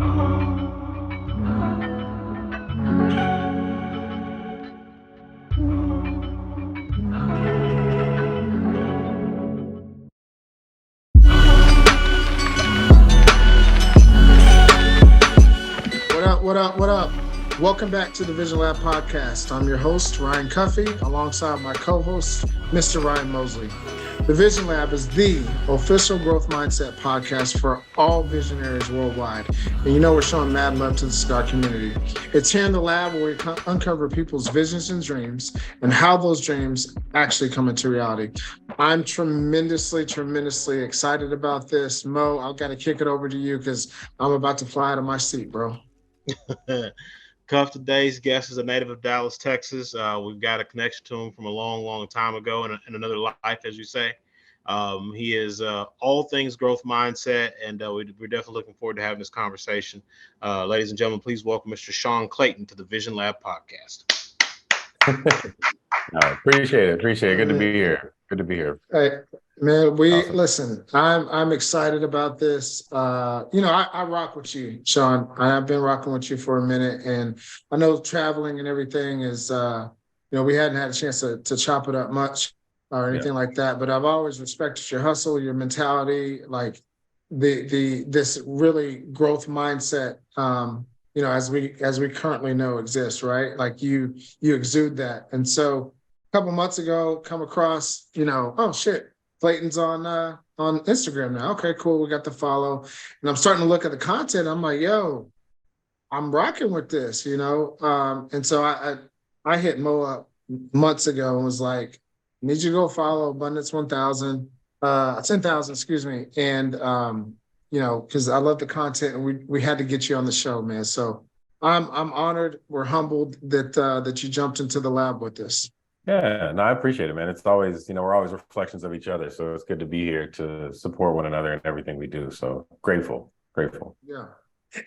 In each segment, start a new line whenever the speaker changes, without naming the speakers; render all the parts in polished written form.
What up? What up? Welcome back to the TheVisionLab podcast. I'm your host, Ryan Cuffey, alongside my co-host, Mr. Ryan Mosley. TheVisionLab is the official growth mindset podcast for all visionaries worldwide. And you know we're showing mad love to the Scar community. It's here in the lab where we uncover people's visions and dreams and how those dreams actually come into reality. I'm tremendously excited about this. Mo, I've got to kick it over to you because I'm about to fly out of my seat, bro.
Cuff, today's guest is a native of Dallas, Texas. We've got a connection to him from a long time ago in another life, as you say. He is all things growth mindset, and we're definitely looking forward to having this conversation. Ladies and gentlemen, please welcome Mr. Sean Clayton to the TheVisionLab podcast.
Appreciate it. Good to be here.
Hey, man,
Awesome.
Listen, I'm excited about this. I rock with you, Sean. I've been rocking with you for a minute, and I know traveling and everything is, we hadn't had a chance to chop it up much or anything like that, but I've always respected your hustle, your mentality, like this really growth mindset, as we currently know exists, right? Like you exude that. And so a couple months ago, come across, oh shit, Clayton's on Instagram now. Okay, cool. We got the follow. And I'm starting to look at the content. I'm like, yo, I'm rocking with this, And so I hit Mo up months ago and was like, need you to go follow Abundance 10,000, 10,000, excuse me. And, because I love the content and we had to get you on the show, man. So I'm honored. We're humbled that you jumped into the lab with us.
Yeah, no, I appreciate it, man. It's always, we're always reflections of each other. So it's good to be here to support one another in everything we do. So grateful.
Yeah.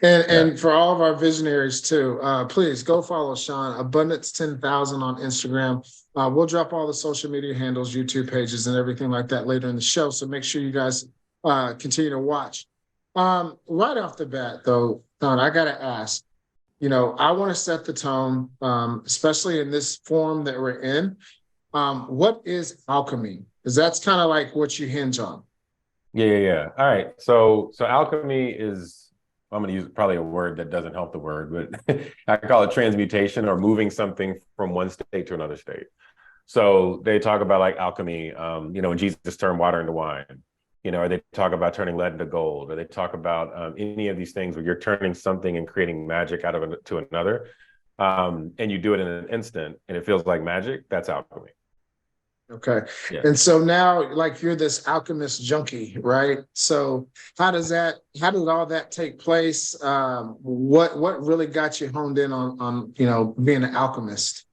And for all of our visionaries too, please go follow Sean, Abundance 10,000 on Instagram. We'll drop all the social media handles, YouTube pages, and everything like that later in the show. So make sure you guys continue to watch. Right off the bat, though, Sean, I got to ask, I want to set the tone, especially in this form that we're in. What is alchemy? Because that's kind of like what you hinge on.
Yeah. All right. So alchemy is, I'm going to use probably a word that doesn't help the word, but I call it transmutation, or moving something from one state to another state. So they talk about like alchemy, when Jesus turned water into wine. Or they talk about turning lead into gold, or they talk about any of these things where you're turning something and creating magic out of it to another, and you do it in an instant, and it feels like magic. That's alchemy.
Okay.
Yeah.
And so now, like, you're this alchemist junkie, right? So how did all that take place? What really got you honed in on being an alchemist?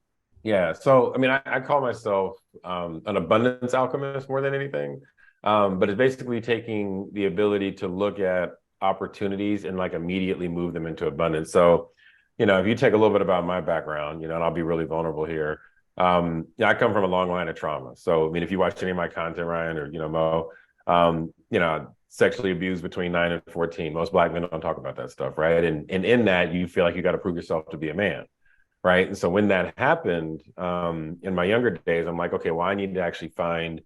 Yeah. So, I mean, I call myself an abundance alchemist more than anything. But it's basically taking the ability to look at opportunities and like immediately move them into abundance. So, if you take a little bit about my background, and I'll be really vulnerable here. I come from a long line of trauma. So, I mean, if you watch any of my content, Ryan, or, Mo, sexually abused between 9 and 14, most Black men don't talk about that stuff, right? And in that, you feel like you got to prove yourself to be a man, right? And so when that happened, in my younger days, I'm like, okay, well, I need to actually find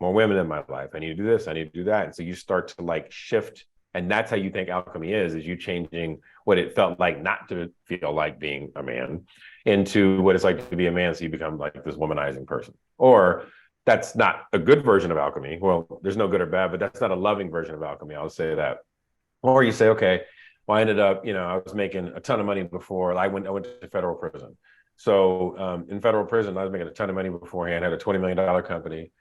more women in my life. I need to do this. I need to do that. And so you start to like shift. And that's how you think alchemy is you changing what it felt like not to feel like being a man into what it's like to be a man. So you become like this womanizing person. Or that's not a good version of alchemy. Well, there's no good or bad, but that's not a loving version of alchemy. I'll say that. Or you say, okay, well, I ended up, I was making a ton of money before I went to federal prison. So in federal prison, I was making a ton of money beforehand, had a $20 million company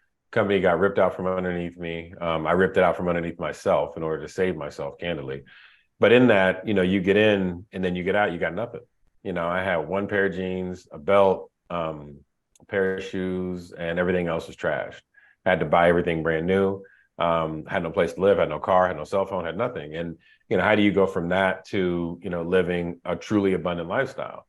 got ripped out from underneath me. I ripped it out from underneath myself in order to save myself, candidly. But in that, you get in and then you get out, you got nothing. I had one pair of jeans, a belt, a pair of shoes, and everything else was trashed. I had to buy everything brand new. Had no place to live, had no car, had no cell phone, had nothing. And, how do you go from that to, living a truly abundant lifestyle?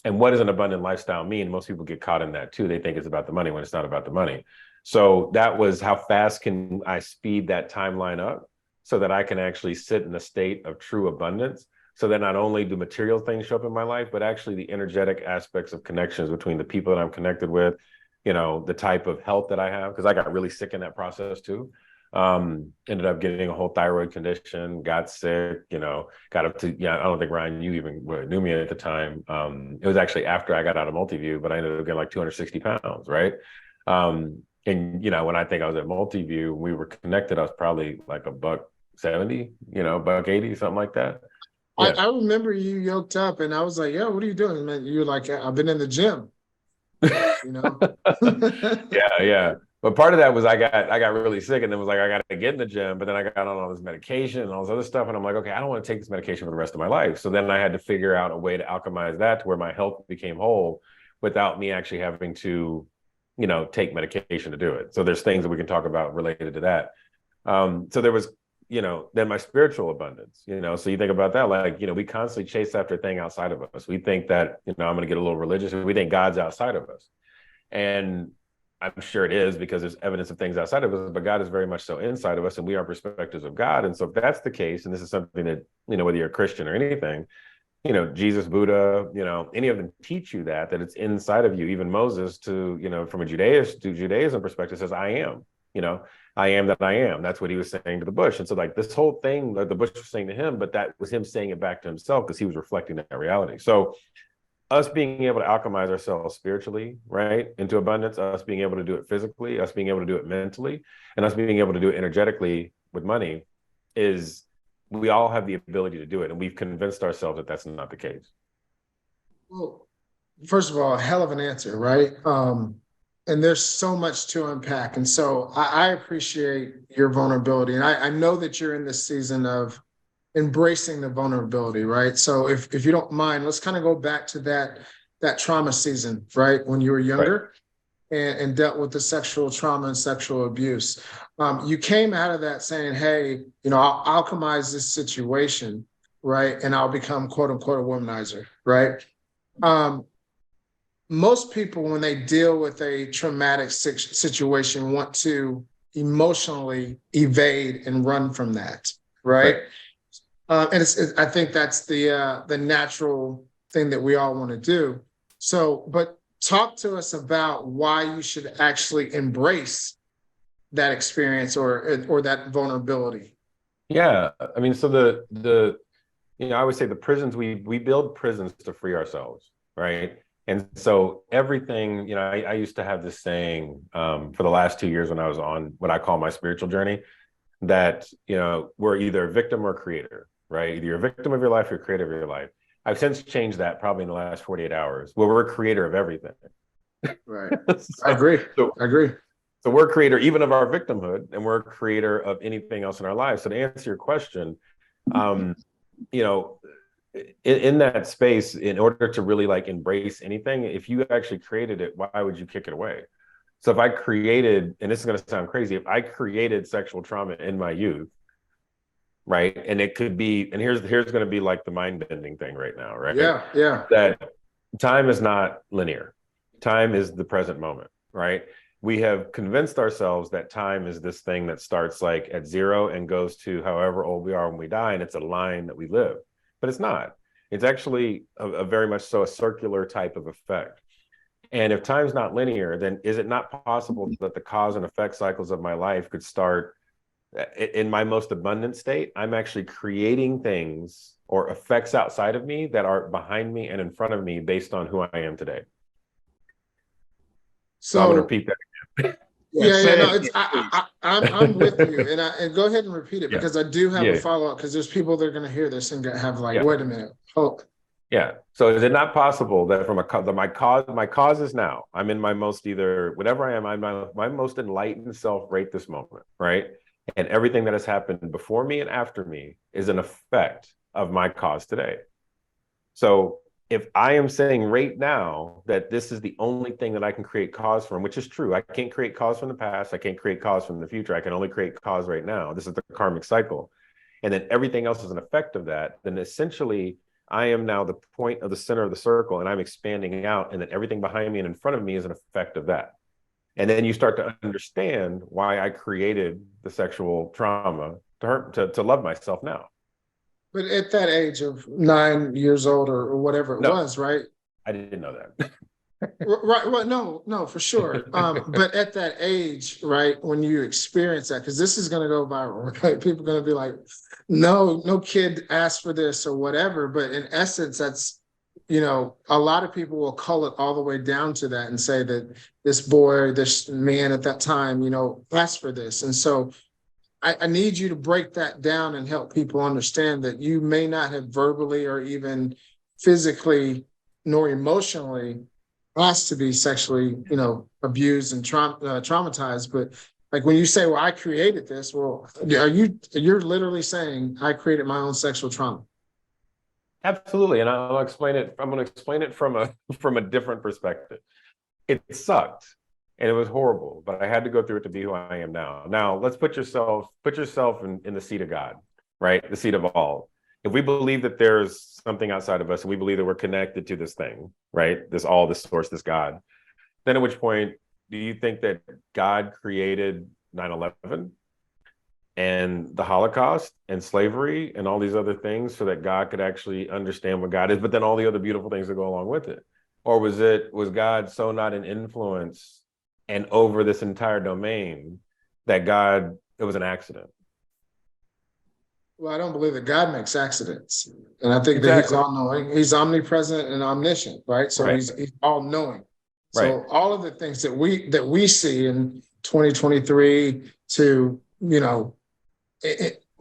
And what does an abundant lifestyle mean? Most people get caught in that too. They think it's about the money when it's not about the money. So that was how fast can I speed that timeline up? so that I can actually sit in a state of true abundance. So that not only do material things show up in my life, but actually the energetic aspects of connections between the people that I'm connected with, the type of health that I have, because I got really sick in that process too. Ended up getting a whole thyroid condition, got sick, got up to, I don't think Ryan, you even knew me at the time. It was actually after I got out of Multiview, but I ended up getting like 260 pounds, right? And, when I think I was at Multiview, we were connected, I was probably like a $170, $180, something like that.
Yeah. I remember you yoked up and I was like, yo, what are you doing? Man, you were like, I've been in the gym,
Yeah. But part of that was I got really sick and then was like, I got to get in the gym, but then I got on all this medication and all this other stuff. And I'm like, okay, I don't want to take this medication for the rest of my life. So then I had to figure out a way to alchemize that to where my health became whole without me actually having to, take medication to do it. So there's things that we can talk about related to that. So there was, then my spiritual abundance, so you think about that, like, we constantly chase after a thing outside of us. We think that, I'm going to get a little religious. We think God's outside of us. And I'm sure it is because there's evidence of things outside of us, but God is very much so inside of us and we are perspectives of God. And so if that's the case, and this is something that, whether you're a Christian or anything, Jesus, Buddha, any of them teach you that it's inside of you. Even Moses from a Judaism perspective says, I am, I am that I am. That's what he was saying to the bush. And so like this whole thing that the bush was saying to him, but that was him saying it back to himself because he was reflecting that reality. So us being able to alchemize ourselves spiritually, right, into abundance, us being able to do it physically, us being able to do it mentally, and us being able to do it energetically with money is we all have the ability to do it. And we've convinced ourselves that that's not the case.
Well, first of all, a hell of an answer, right? And there's so much to unpack. And so I appreciate your vulnerability. And I know that you're in this season of embracing the vulnerability, right? So if you don't mind, let's kind of go back to that trauma season, right? When you were younger and dealt with the sexual trauma and sexual abuse. You came out of that saying, hey, I'll alchemize this situation, right? And I'll become quote unquote a womanizer, right? Most people, when they deal with a traumatic situation, want to emotionally evade and run from that, right? And I think that's the natural thing that we all want to do. So, but talk to us about why you should actually embrace that experience or that vulnerability.
Yeah, I mean, so the I would say the prisons, we build prisons to free ourselves, right? And so everything, I used to have this saying for the last 2 years when I was on what I call my spiritual journey, that we're either a victim or a creator, right? Either you're a victim of your life or a creator of your life. I've since changed that probably in the last 48 hours. Well, we're a creator of everything.
Right. I agree. I agree.
So we're a creator even of our victimhood, and we're a creator of anything else in our lives. So to answer your question, in that space, in order to really like embrace anything, if you actually created it, why would you kick it away? So if I created, and this is going to sound crazy, if I created sexual trauma in my youth, right? And it could be, and here's going to be like the mind bending thing right now, right?
Yeah.
That time is not linear. Time is the present moment, right? We have convinced ourselves that time is this thing that starts like at 0 and goes to however old we are when we die, and it's a line that we live. But it's not. It's actually a very much so a circular type of effect. And if time's not linear, then is it not possible that the cause and effect cycles of my life could start in my most abundant state? I'm actually creating things or effects outside of me that are behind me and in front of me based on who I am today. So I'm going to repeat that again.
No, I'm with you, and go ahead and repeat it because I do have a follow up because there's people that are going to hear this and have like, wait a minute, hold.
Yeah. So is it not possible that from my cause is now, I'm in my most either whatever I am, I'm my most enlightened self right this moment, right? And everything that has happened before me and after me is an effect of my cause today. So if I am saying right now that this is the only thing that I can create cause from, which is true, I can't create cause from the past, I can't create cause from the future, I can only create cause right now. This is the karmic cycle. And then everything else is an effect of that. Then essentially, I am now the point of the center of the circle and I'm expanding out, and then everything behind me and in front of me is an effect of that. And then you start to understand why I created the sexual trauma to love myself now.
But at that age of 9 years old or whatever it
No,
was, right?
I didn't know that.
Right, well, no, for sure. But at that age, right, when you experience that, because this is going to go viral, right? People are going to be like, no kid asked for this or whatever. But in essence, that's, a lot of people will cull it all the way down to that and say that this boy, this man at that time, asked for this. And so I need you to break that down and help people understand that you may not have verbally or even physically nor emotionally asked to be sexually, abused and traumatized. But like when you say, well, I created this, well, you're literally saying I created my own sexual trauma.
Absolutely. And I'm going to explain it from a different perspective. It sucked and it was horrible, but I had to go through it to be who I am now. Now let's put yourself in the seat of God, right? The seat of all. If we believe that there's something outside of us and we believe that we're connected to this thing, right? This source, this God, then at which point do you think that God created 9/11 and the Holocaust and slavery and all these other things so that God could actually understand what God is, but then all the other beautiful things that go along with it? Or was God so not an influence and over this entire domain that it was an accident?
Well, I don't believe that God makes accidents. And I think
exactly.
that he's all-knowing. He's omnipresent and omniscient, right? So
right.
he's all-knowing.
Right.
So all of the things that we see in 2023 to,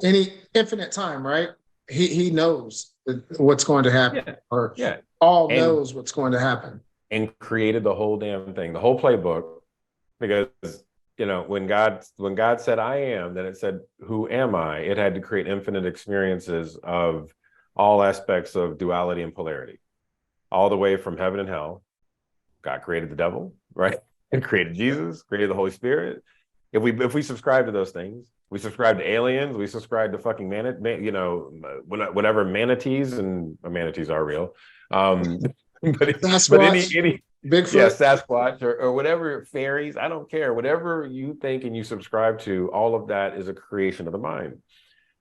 any infinite time, right? He knows what's going to happen, or knows what's going to happen.
And created the whole damn thing, the whole playbook, because when God said I am, then it said who am I? It had to create infinite experiences of all aspects of duality and polarity, all the way from heaven and hell. God created the devil, right? And created Jesus, created the Holy Spirit. If we subscribe to those things, we subscribe to aliens, we subscribe to fucking whatever manatees, and manatees are real. But any
Bigfoot,
Sasquatch or whatever, fairies, I don't care. Whatever you think and you subscribe to, all of that is a creation of the mind.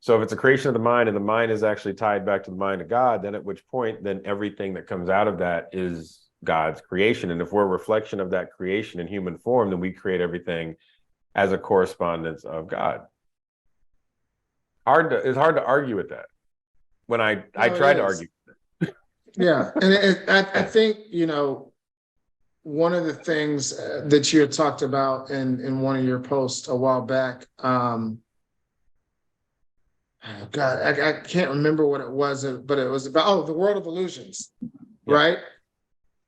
So if it's a creation of the mind and the mind is actually tied back to the mind of God, then at which point, then everything that comes out of that is God's creation. And if we're a reflection of that creation in human form, then we create everything as a correspondence of God. It's hard to argue with that when I try to argue.
Yeah. And I think, one of the things that you had talked about in one of your posts a while back, God, I can't remember what it was, but it was about, the world of illusions, right?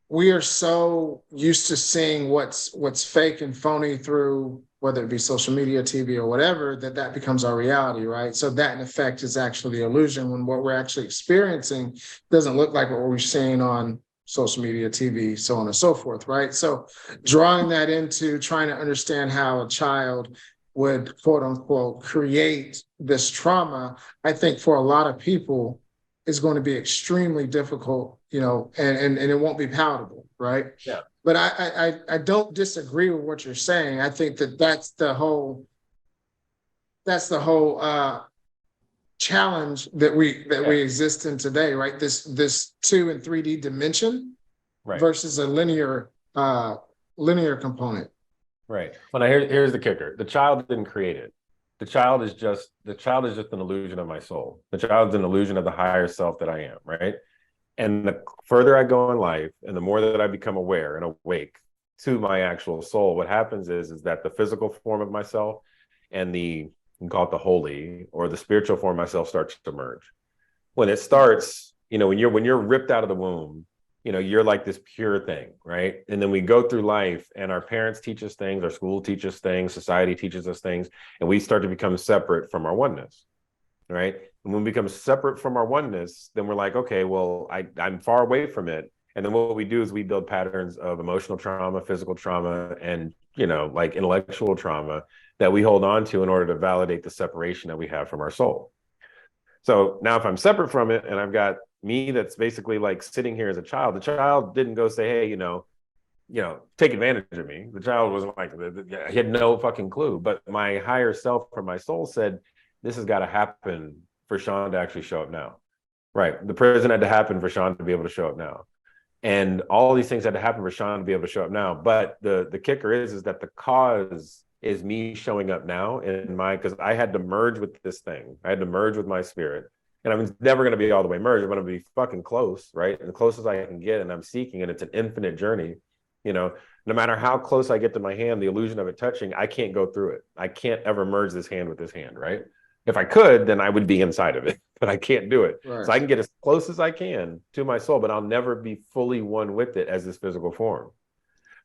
We are so used to seeing what's fake and phony through, whether it be social media, TV, or whatever, that becomes our reality, right? So that, in effect, is actually the illusion, when what we're actually experiencing doesn't look like what we're seeing on social media, TV, so on and so forth, right? So drawing that into trying to understand how a child would, quote unquote, create this trauma, I think for a lot of people is going to be extremely difficult, and it won't be palatable, right?
Yeah.
But I don't disagree with what you're saying. I think that's the whole challenge that we exist in today, right? This 2 and 3D dimension, right, versus a linear component.
Right. Well, now here's the kicker. The child didn't create it. The child is just an illusion of my soul. The child is an illusion of the higher self that I am, right? And the further I go in life and the more that I become aware and awake to my actual soul, what happens is that the physical form of myself and you can call it the holy or the spiritual form of myself starts to merge. When it starts, when you're ripped out of the womb, you're like this pure thing, right? And then we go through life and our parents teach us things, our school teaches things, society teaches us things, and we start to become separate from our oneness, right? And when we become separate from our oneness, then we're like, okay, well, I'm far away from it. And then what we do is we build patterns of emotional trauma, physical trauma, and, like intellectual trauma that we hold on to in order to validate the separation that we have from our soul. So now if I'm separate from it and I've got me that's basically like sitting here as a child, the child didn't go say, hey, take advantage of me. The child wasn't like, he had no fucking clue. But my higher self or my soul said, this has got to happen for Sean to actually show up now. Right. The prison had to happen for Sean to be able to show up now. And all these things had to happen for Sean to be able to show up now. But the kicker is that the cause is me showing up now in my, because I had to merge with this thing. I had to merge with my spirit. And I'm never going to be all the way merged. I'm going to be fucking close, right? And the closest I can get, and I'm seeking, and it's an infinite journey. You know, no matter how close I get to my hand, the illusion of it touching, I can't go through it. I can't ever merge this hand with this hand, right? If I could, then I would be inside of it, but I can't do it.
Right.
So I can get as close as I can to my soul, but I'll never be fully one with it as this physical form.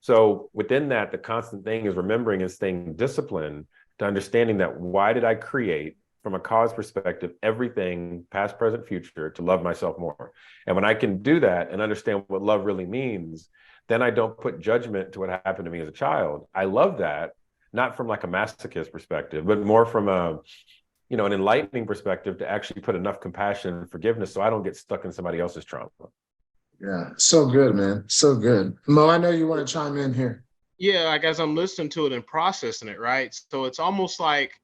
So within that, the constant thing is remembering and staying disciplined to understanding that why did I create, from a cause perspective, everything past, present, future, to love myself more. And when I can do that and understand what love really means, then I don't put judgment to what happened to me as a child. I love that, not from like a masochist perspective, but more from a, you know, an enlightening perspective, to actually put enough compassion and forgiveness so I don't get stuck in somebody else's trauma.
Yeah, so good, man. So good. Mo, I know you want to chime in here.
Yeah, like as I'm listening to it and processing it, right? So it's almost like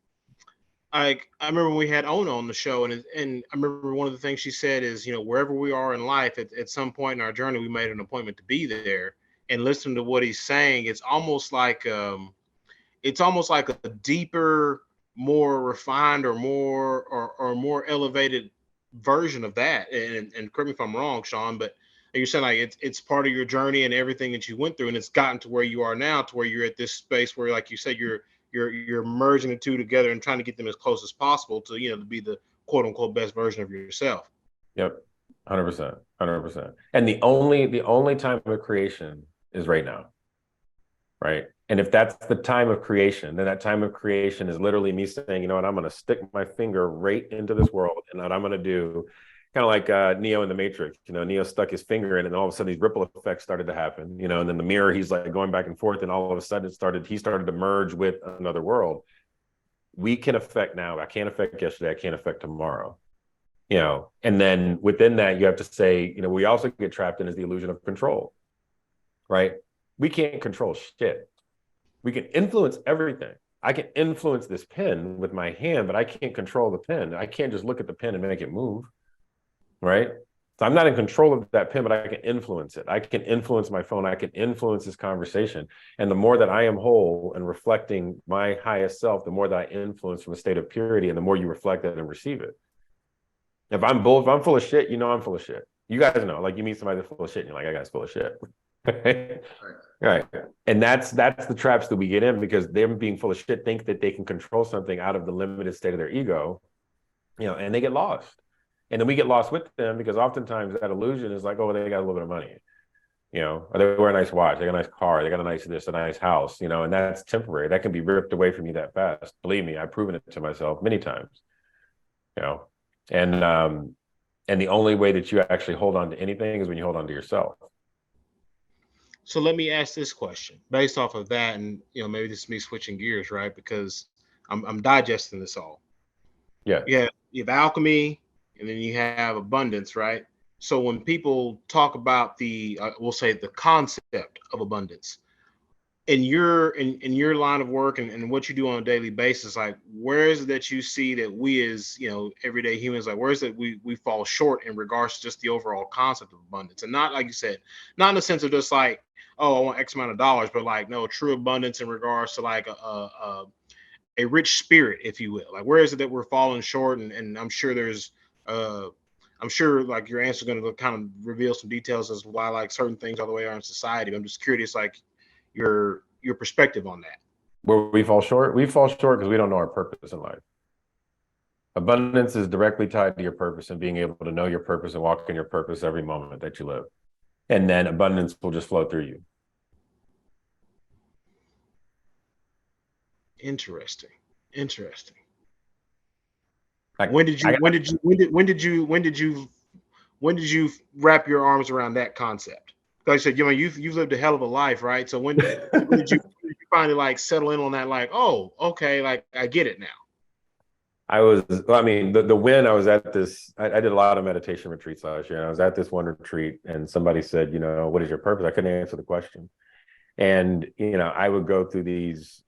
I remember when we had Ona on the show, and I remember one of the things she said is, you know, wherever we are in life, at some point in our journey, we made an appointment to be there. And listening to what he's saying, it's almost like a deeper, more refined, or more elevated version of that. And correct me if I'm wrong, Sean, but you're saying like it's part of your journey and everything that you went through, and it's gotten to where you are now, to where you're at this space where, like you said, you're merging the two together and trying to get them as close as possible to, you know, to be the quote unquote best version of yourself.
Yep. 100%. 100%. And the only time of creation is right now. Right. And if that's the time of creation, then that time of creation is literally me saying, you know what, I'm going to stick my finger right into this world. And what I'm going to do, kind of like Neo in the Matrix, you know, Neo stuck his finger in, and all of a sudden these ripple effects started to happen, you know, and then the mirror, he's like going back and forth, and all of a sudden he started to merge with another world. We can affect now. I can't affect yesterday. I can't affect tomorrow, you know. And then within that, you have to say, you know, we also get trapped in is the illusion of control, right? We can't control shit. We can influence everything. I can influence this pen with my hand, but I can't control the pen. I can't just look at the pen and make it move, right? So I'm not in control of that pen, but I can influence it. I can influence my phone. I can influence this conversation. And the more that I am whole and reflecting my highest self, the more that I influence from a state of purity, and the more you reflect that and receive it. If I'm full of shit, you know I'm full of shit. You guys know, like you meet somebody that's full of shit, and you're like, that guy's full of shit. Right. And that's the traps that we get in, because them being full of shit think that they can control something out of the limited state of their ego, you know, and they get lost. And then we get lost with them, because oftentimes that illusion is like, oh, they got a little bit of money, you know, or they wear a nice watch, they got a nice car, they got a nice house, you know, and that's temporary. That can be ripped away from you that fast. Believe me, I've proven it to myself many times, you know, and the only way that you actually hold on to anything is when you hold on to yourself.
So let me ask this question based off of that, and you know, maybe this is me switching gears, right? Because I'm digesting this all.
Yeah.
You have alchemy, and then you have abundance, right? So when people talk about we'll say the concept of abundance, in your line of work and what you do on a daily basis, like where is it that you see that we as, you know, everyday humans, like where is it we fall short in regards to just the overall concept of abundance? And not, like you said, not in the sense of just like, oh, I want X amount of dollars, but like, no, true abundance in regards to like a rich spirit, if you will. Like where is it that we're falling short? And I'm sure I'm sure like your answer is going to kind of reveal some details as to why like certain things all the way are in society. But I'm just curious, like your perspective on that.
Where we fall short because we don't know our purpose in life. Abundance is directly tied to your purpose, and being able to know your purpose and walk in your purpose every moment that you live. And then abundance will just flow through you.
Interesting.
Like,
when did you wrap your arms around that concept? Like I said, you know, you've lived a hell of a life, right? So when did you finally like settle in on that? Like, oh, okay, like I get it now.
The win, I was at this, I did a lot of meditation retreats last year, and I was at this one retreat, and somebody said, you know, what is your purpose? I couldn't answer the question. And, you know, I would go through these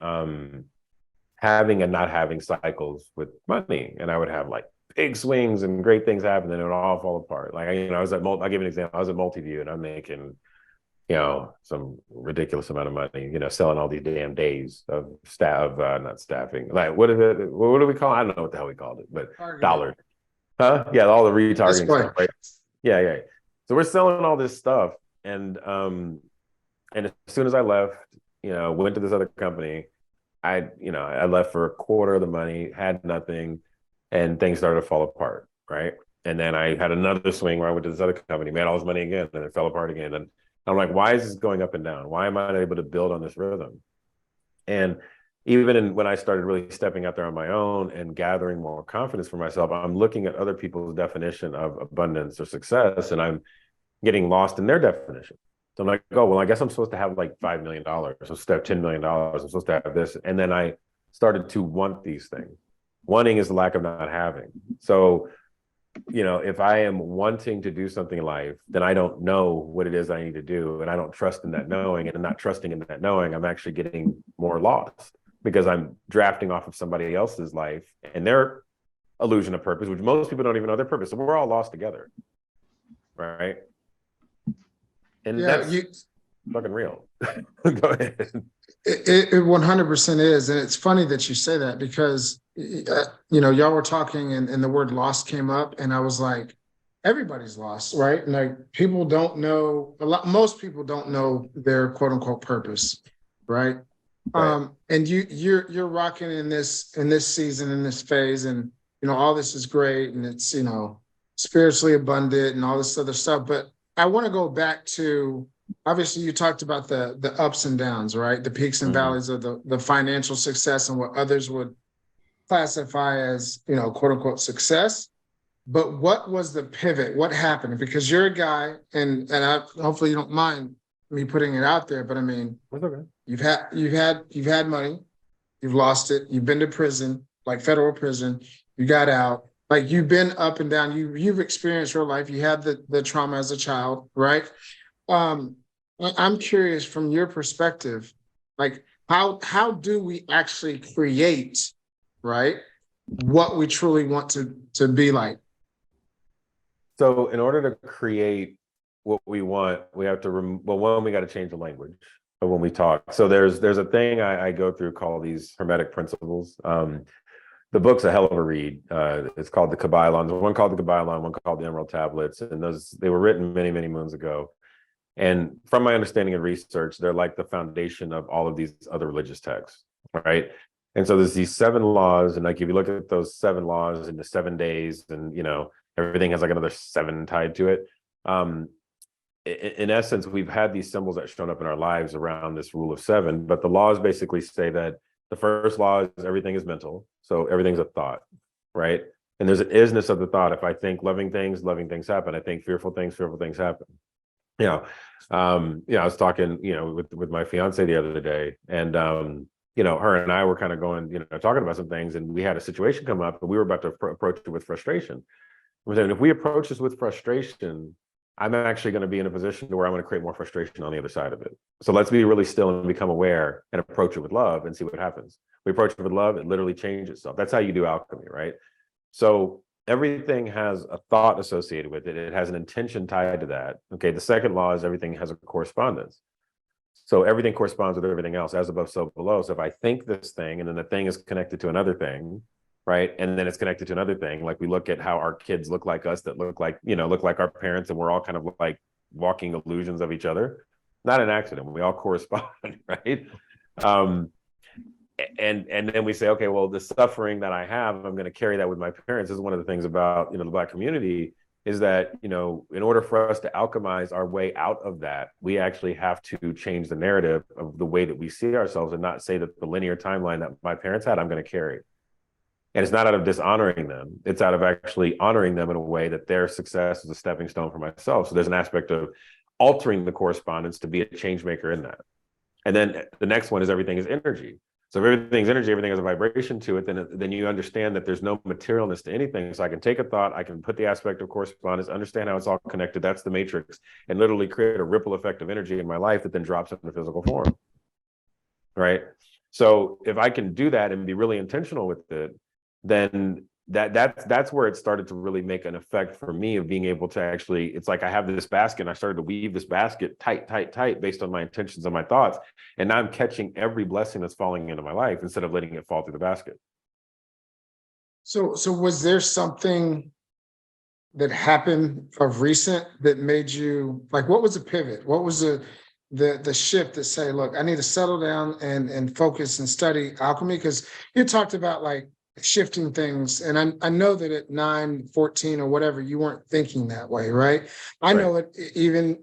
having and not having cycles with money. And I would have like big swings and great things happen, and it would all fall apart. Like, I was at I'll give you an example. I was at Multiview, and I'm making, some ridiculous amount of money, selling all these damn days of not staffing. Like, what is it? What do we call it? I don't know what the hell we called it, but
Targeting.
dollars. Huh? Yeah, all the retargeting
Display.
stuff, right? Yeah, yeah. So we're selling all this stuff, and as soon as I left, went to this other company, I left for a quarter of the money, had nothing, and things started to fall apart, right? And then I had another swing where I went to this other company, made all this money again, and it fell apart again. And I'm like, why is this going up and down? Why am I not able to build on this rhythm? And even when I started really stepping out there on my own and gathering more confidence for myself, I'm looking at other people's definition of abundance or success, and I'm getting lost in their definition. So I'm like, oh, well, I guess I'm supposed to have like $5 million. I'm supposed to have $10 million. I'm supposed to have this. And then I started to want these things. Wanting is the lack of not having. So, if I am wanting to do something in life, then I don't know what it is I need to do. And I don't trust in that knowing. And not trusting in that knowing, I'm actually getting more lost because I'm drafting off of somebody else's life and their illusion of purpose, which most people don't even know their purpose. So we're all lost together. Right. And that's fucking real. Go ahead.
It 100% is. And it's funny that you say that because, y'all were talking and the word lost came up and I was like, everybody's lost, right? And like people don't know, most people don't know their quote unquote purpose, right?
Right.
And you're rocking in this season, in this phase, and, all this is great and it's, spiritually abundant and all this other stuff. But I want to go back to, obviously you talked about the ups and downs, right? The peaks and valleys of the financial success and what others would classify as, quote unquote success. But what was the pivot? What happened? Because you're a guy, and hopefully you don't mind me putting it out there, but I mean,
That's okay.
you've had money, you've lost it, you've been to prison, like federal prison, you got out. Like you've been up and down. You've experienced your life. You had the trauma as a child, right? I'm curious from your perspective, like how do we actually create, right, what we truly want to be like?
So in order to create what we want, we have to we got to change the language of when we talk. So there's a thing I go through called these hermetic principles. The book's a hell of a read. It's called the Kabbalon. There's one called the Kabbalon, one called the Emerald Tablets, and they were written many, many moons ago. And from my understanding and research, they're like the foundation of all of these other religious texts, right? And so there's these 7 laws, and like if you look at those 7 laws in the 7 days, and everything has like another 7 tied to it. In essence, we've had these symbols that shown up in our lives around this rule of 7, but the laws basically say that the first law is everything is mental. So everything's a thought, right? And there's an isness of the thought. If I think loving things happen. I think fearful things happen. I was talking, with my fiance the other day, and her and I were kind of going, talking about some things, and we had a situation come up, and we were about to approach it with frustration. We're saying if we approach this with frustration, I'm actually going to be in a position where I'm going to create more frustration on the other side of it. So let's be really still and become aware and approach it with love and see what happens. We approach it with love, it literally changes itself. That's how you do alchemy, right? So everything has a thought associated with it. It has an intention tied to that. Okay. The second law is everything has a correspondence. So everything corresponds with everything else, as above, so below. So if I think this thing, and then the thing is connected to another thing, right? And then it's connected to another thing. Like we look at how our kids look like us, that look like our parents, and we're all kind of like walking illusions of each other. Not an accident. We all correspond, right? And then we say, okay, well, the suffering that I have, I'm going to carry that with my parents. This is one of the things about the Black community, is that in order for us to alchemize our way out of that, we actually have to change the narrative of the way that we see ourselves, and not say that the linear timeline that my parents had, I'm going to carry. And it's not out of dishonoring them. It's out of actually honoring them in a way that their success is a stepping stone for myself. So there's an aspect of altering the correspondence to be a change maker in that. And then the next one is everything is energy. So if everything's energy, everything has a vibration to it, then you understand that there's no materialness to anything. So I can take a thought, I can put the aspect of correspondence, understand how it's all connected. That's the matrix, and literally create a ripple effect of energy in my life that then drops into physical form. Right. So if I can do that and be really intentional with it, then that's where it started to really make an effect for me of being able to actually, it's like I have this basket and I started to weave this basket tight based on my intentions and my thoughts. And now I'm catching every blessing that's falling into my life instead of letting it fall through the basket.
So was there something that happened of recent that made you like, what was the pivot? What was the shift that say, look, I need to settle down and focus and study alchemy? Because you talked about like shifting things. And I know that at 9, 14 or whatever, you weren't thinking that way, right? I know it even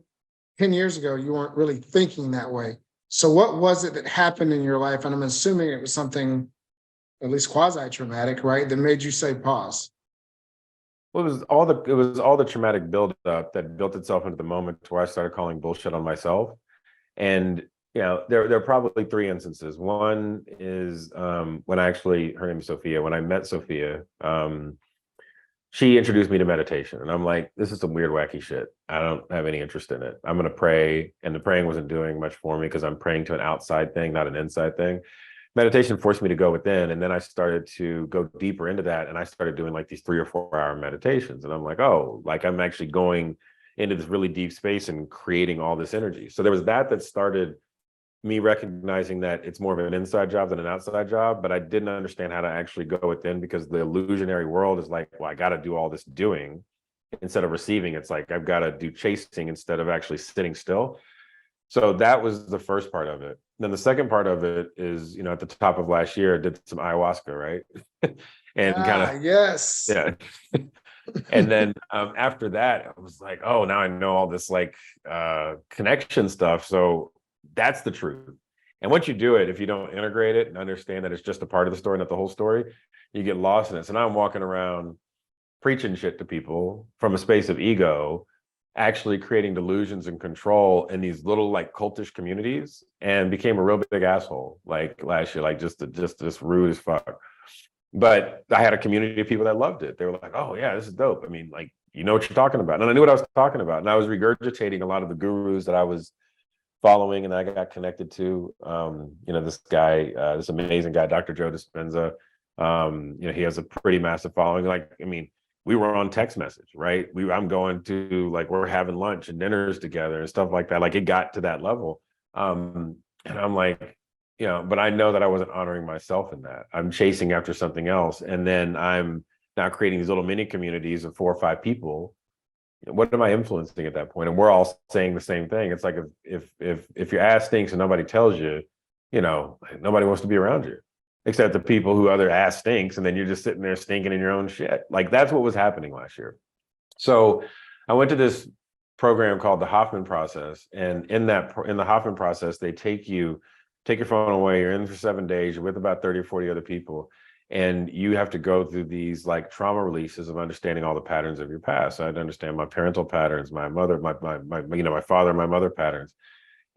10 years ago, you weren't really thinking that way. So what was it that happened in your life? And I'm assuming it was something at least quasi-traumatic, right? That made you say pause.
Well, it was all the traumatic buildup that built itself into the moment where I started calling bullshit on myself. And there are probably 3 instances. One is when her name is Sophia. When I met Sophia, she introduced me to meditation, and I'm like, this is some weird, wacky shit. I don't have any interest in it. I'm gonna pray, and the praying wasn't doing much for me because I'm praying to an outside thing, not an inside thing. Meditation forced me to go within, and then I started to go deeper into that, and I started doing like these 3 or 4 hour meditations, and I'm like, oh, like I'm actually going into this really deep space and creating all this energy. So there was that started me recognizing that it's more of an inside job than an outside job, but I didn't understand how to actually go within because the illusionary world is like, well, I got to do all this doing instead of receiving. It's like I've got to do chasing instead of actually sitting still. So that was the first part of it. Then the second part of it is, at the top of last year, I did some ayahuasca, right? And kind of,
yes.
yeah. And then after that, I was like, oh, now I know all this like connection stuff. So that's the truth. And once you do it, if you don't integrate it and understand that it's just a part of the story, not the whole story, you get lost in it. So now I'm walking around preaching shit to people from a space of ego, actually creating delusions and control in these little like cultish communities, and became a real big asshole like last year, like just rude as fuck. But I had a community of people that loved it. They were like, oh yeah, this is dope. I mean, like, you know what you're talking about. And I knew what I was talking about. And I was regurgitating a lot of the gurus that I was following and I got connected to. This guy, this amazing guy, Dr. Joe Dispenza. He has a pretty massive following. Like, I mean, we were on text message, right? I'm going to, like, we're having lunch and dinners together and stuff like that. Like, it got to that level. And I'm like, but I know that I wasn't honoring myself in that. I'm chasing after something else. And then I'm now creating these little mini communities of 4 or 5 people. What am I influencing at that point? And we're all saying the same thing. It's like if your ass stinks and nobody tells you, nobody wants to be around you, except the people who other ass stinks, and then you're just sitting there stinking in your own shit. Like, that's what was happening last year. So I went to this program called the Hoffman process, and in the Hoffman process, they take your phone away. You're in for 7 days. You're with about 30 or 40 other people. And you have to go through these like trauma releases of understanding all the patterns of your past. So I had to understand my parental patterns, my mother, my father, my mother patterns,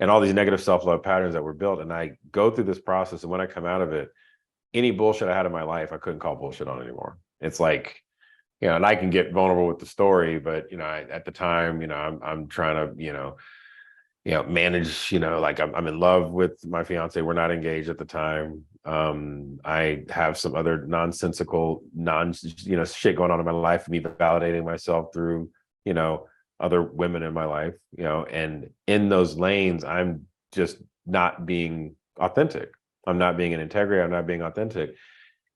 and all these negative self-love patterns that were built. And I go through this process, and when I come out of it, any bullshit I had in my life, I couldn't call bullshit on anymore. It's like, and I can get vulnerable with the story, but at the time, I'm trying to, manage, like I'm in love with my fiance. We're not engaged at the time. I have some other nonsensical, shit going on in my life, me validating myself through, other women in my life, and in those lanes, I'm just not being authentic. I'm not being in integrity. I'm not being authentic.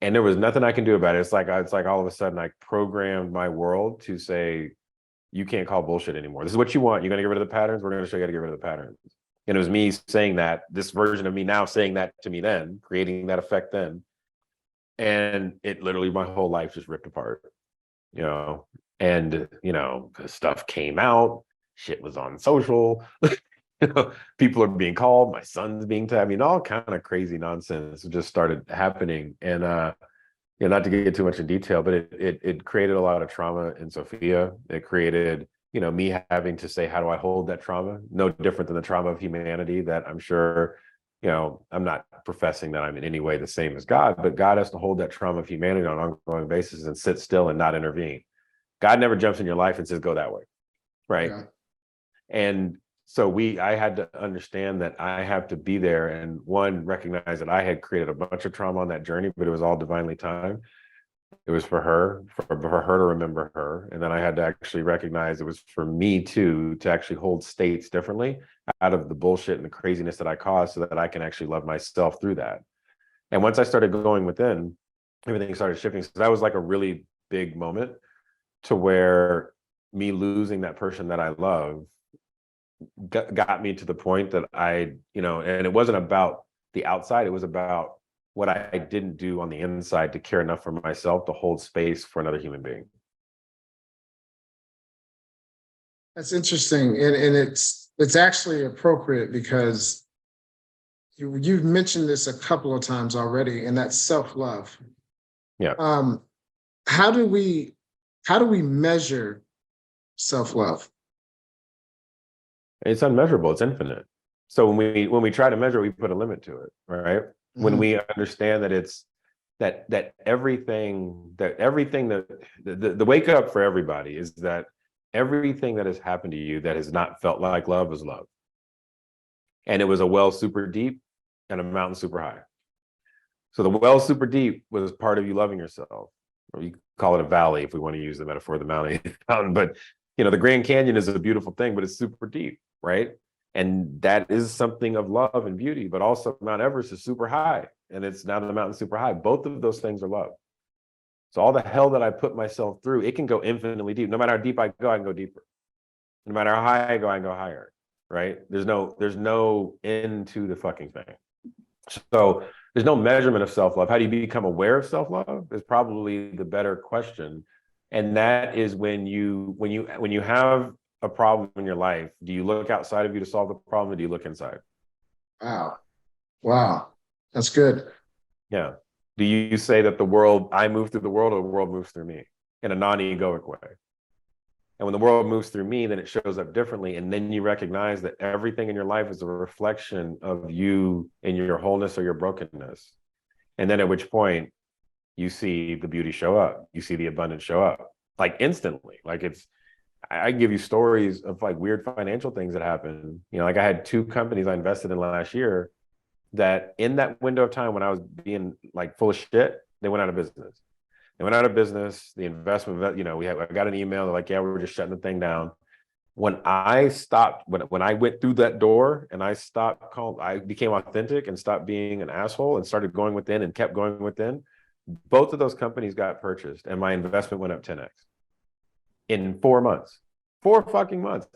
And there was nothing I can do about it. It's like all of a sudden I programmed my world to say, you can't call bullshit anymore. This is what you want. You're going to get rid of the patterns. We're going to show you how to get rid of the patterns. And it was me saying that, this version of me now saying that to me then, creating that effect then. And it literally, my whole life just ripped apart, and, stuff came out, shit was on social, people are being called, my son's being tagged, all kind of crazy nonsense just started happening. And, not to get too much in detail, but it created a lot of trauma in Sophia. It created, me having to say, how do I hold that trauma? No different than the trauma of humanity that I'm sure, I'm not professing that I'm in any way the same as God, but God has to hold that trauma of humanity on an ongoing basis and sit still and not intervene. God never jumps in your life and says, go that way. Right. Yeah. And So I had to understand that I have to be there and one, recognize that I had created a bunch of trauma on that journey, but it was all divinely timed. It was for her, for her to remember her. And then I had to actually recognize it was for me too, to actually hold states differently out of the bullshit and the craziness that I caused so that I can actually love myself through that. And once I started going within, everything started shifting. So that was like a really big moment to where me losing that person that I love got me to the point that and it wasn't about the outside, it was about what I didn't do on the inside to care enough for myself to hold space for another human being.
That's interesting. And it's actually appropriate because you've mentioned this a couple of times already, and that's self-love.
Yeah.
How do we measure self-love?
It's unmeasurable, it's infinite. So when we try to measure, we put a limit to it, right? Mm-hmm. When we understand that it's that everything that the wake up for everybody is that everything that has happened to you that has not felt like love is love. And it was a well super deep and a mountain super high. So the well super deep was part of you loving yourself, or you call it a valley if we want to use the metaphor of the mountain. But the Grand Canyon is a beautiful thing, but it's super deep, right? And that is something of love and beauty. But also Mount Everest is super high, and it's now the mountain super high. Both of those things are love. So all the hell that I put myself through, it can go infinitely deep. No matter how deep I can go deeper. No matter how high I can go higher, right? There's no end to the fucking thing. So there's no measurement of self-love. How do you become aware of self-love is probably the better question. And that is when you have a problem in your life, do you look outside of you to solve the problem, or do you look inside?
Wow. That's good.
Yeah. Do you say that I move through the world, or the world moves through me in a non-egoic way? And when the world moves through me, then it shows up differently. And then you recognize that everything in your life is a reflection of you in your wholeness or your brokenness. And then at which point you see the beauty show up, you see the abundance show up, like instantly. Like I give you stories of like weird financial things that happen. Like I had 2 companies I invested in last year that in that window of time when I was being like full of shit, they went out of business. They went out of business. The investment, I got an email. They're like, yeah, we're just shutting the thing down. When I stopped, when I went through that door and I became authentic and stopped being an asshole and started going within and kept going within, both of those companies got purchased and my investment went up 10x in 4 months. 4 fucking months.